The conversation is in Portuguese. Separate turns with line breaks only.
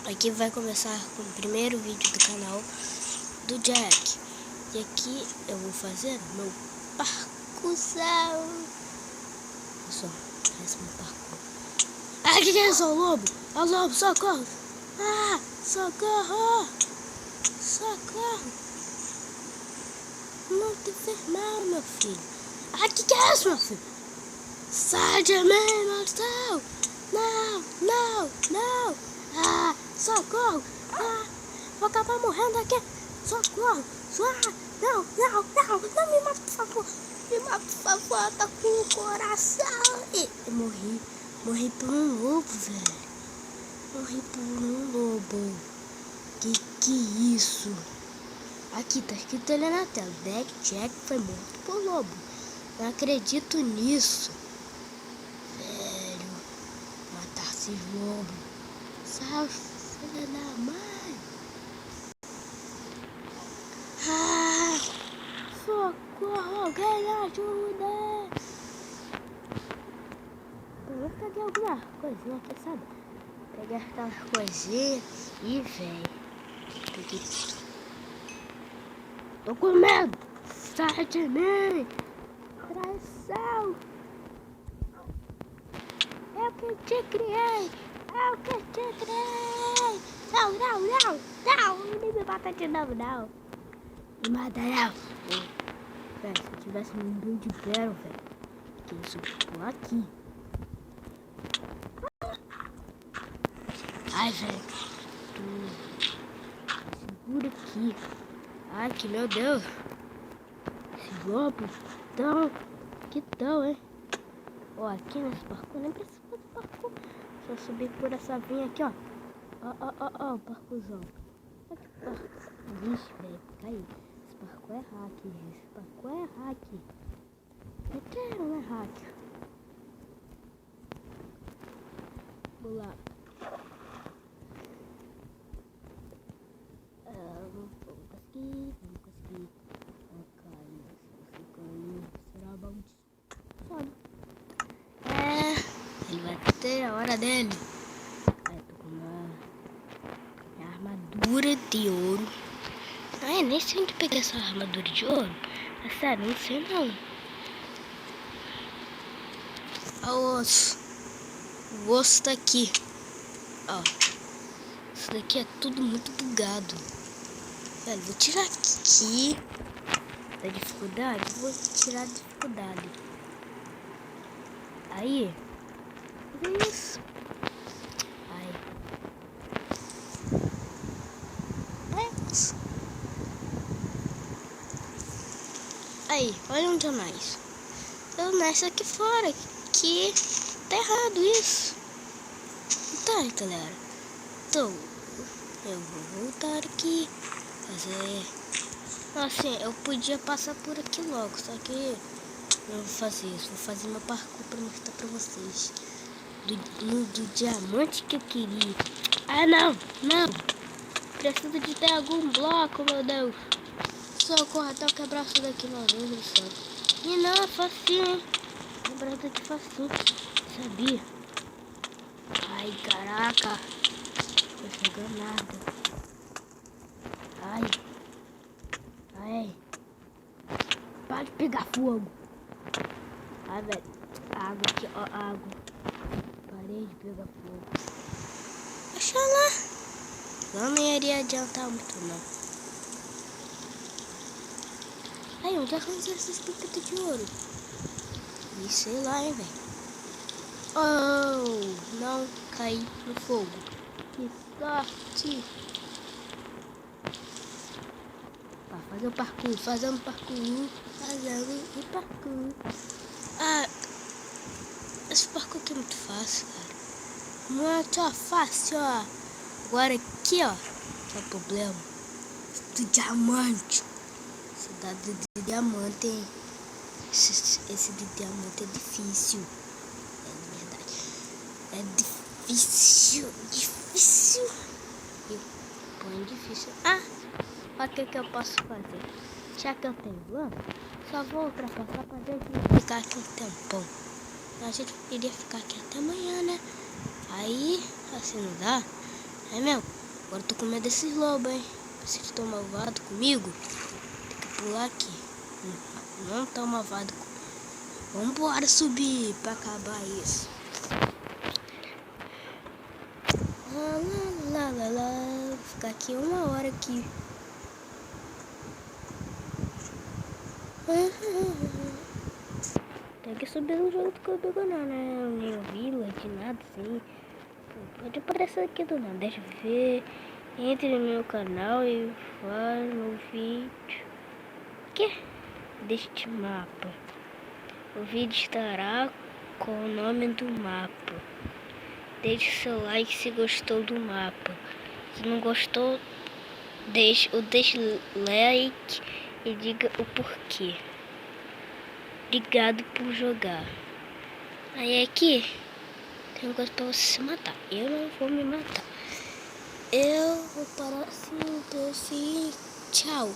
Aqui vai começar com o primeiro vídeo do canal do Jack. E aqui eu vou fazer meu parcourzão. Só, esse é meu parkour. Ah, que é isso? O lobo! É o lobo, socorro! Ah, socorro! Socorro! Não te fez mal, meu filho. Ah, que é isso, meu filho? Sai de mim, maldição! Não, não, não! Ah, socorro! Ah, vou acabar morrendo aqui! Socorro! Ah, não, não, não! Não me mata, por favor! Me mata, por favor! Tá com o coração! Eu morri por um lobo, velho! Morri por um lobo! Que isso? Aqui tá escrito ali na tela: Jack foi morto por lobo. Não acredito nisso. Velho, matar esses lobos. Sai, filha da mãe. Ah, socorro, alguém ajuda. Eu peguei alguma coisinha aqui, sabe? Peguei aquela coisinha e velho. Peguei tudo. Tô com medo. Sai de mim. Traição. Eu que te criei. Eu que te criei. Não, não, não. Não, nem me mata de novo, não. Me mata, não. Velho, se eu tivesse um build de ferro, velho. Que isso, tô aqui. Ai, velho. Segura aqui. Ai, que meu Deus. Esses lobos que tão, hein? Ó, aqui nesse parkour, nem precisa fazer parkour. Só subir por essa vinha aqui, ó. Ó, o parkourzão. Olha que parkour. Ixi, velho, caiu. Esse parkour é hack, gente. Esse parkour é hack. Mentira, não é hack. Vamos lá. Vamos conseguir. Não caiu. Se você cair, será bom. Sabe? Ele vai ter a hora dele. Aí, tô com uma armadura de ouro. Ai, nem sei onde pegar essa armadura de ouro. É sério, não sei não. Ó, o osso. O osso tá aqui. Ó. Isso daqui é tudo muito bugado. Velho, vou tirar aqui da dificuldade. Vou tirar a dificuldade. Aí. Isso. Aí. Aí, olha onde eu nasço. Eu nasço aqui fora. Que tá errado isso. Tá, galera. Então, eu vou voltar aqui. Fazer. Assim, eu podia passar por aqui logo. Só que eu não vou fazer isso. Vou fazer meu parkour pra mostrar pra vocês. Do diamante que eu queria. Ah, não. Preciso de ter algum bloco, meu Deus. Socorro, até eu quebrar isso daqui uma vez, meu céu. E não, é facinho, hein? Quebrar daqui facinho. Sabia? Ai, caraca. Não tô chegando nada. Ai. Para de pegar fogo. Ai, velho. Água aqui, ó, água. Parei de pegar fogo. Deixa lá. Não iria adiantar muito, não. Aí, onde é que eu esses pipetas de ouro? E sei lá, hein, velho. Oh, não caí no fogo. Que sorte. Tá, fazer o parkour, fazendo o parkour. Ah, esse parkour aqui é muito fácil, cara. Muito fácil, ó. Agora aqui, ó, que é o problema do diamante. Cidade de diamante, hein? Esse de diamante é difícil. É verdade. É difícil. E põe difícil. Ah, olha o que eu posso fazer. Já que eu tenho lâmpada, só vou ultrapassar pra gente ficar aqui um tempão. A gente iria ficar aqui até amanhã, né? Aí, assim não dá. É mesmo? Agora eu tô com medo desses lobos, hein? Se eles estão malvados comigo, tem que pular aqui. Não tão malvado. Vambora subir pra acabar isso. Lá, lá, lá, lá. Vou ficar aqui 1 hora aqui. Tem que subir no jogo comigo não, né? Nem village, nada assim. Pode aparecer aqui do nada. Deixa eu ver. Entre no meu canal e vá no vídeo. Que? Deste mapa. O vídeo estará com o nome do mapa. Deixe seu like se gostou do mapa. Se não gostou, deixe like e diga o porquê. Obrigado por jogar. Aí aqui tem uma coisa pra você se matar. Eu não vou me matar. Eu vou parar assim, tchau.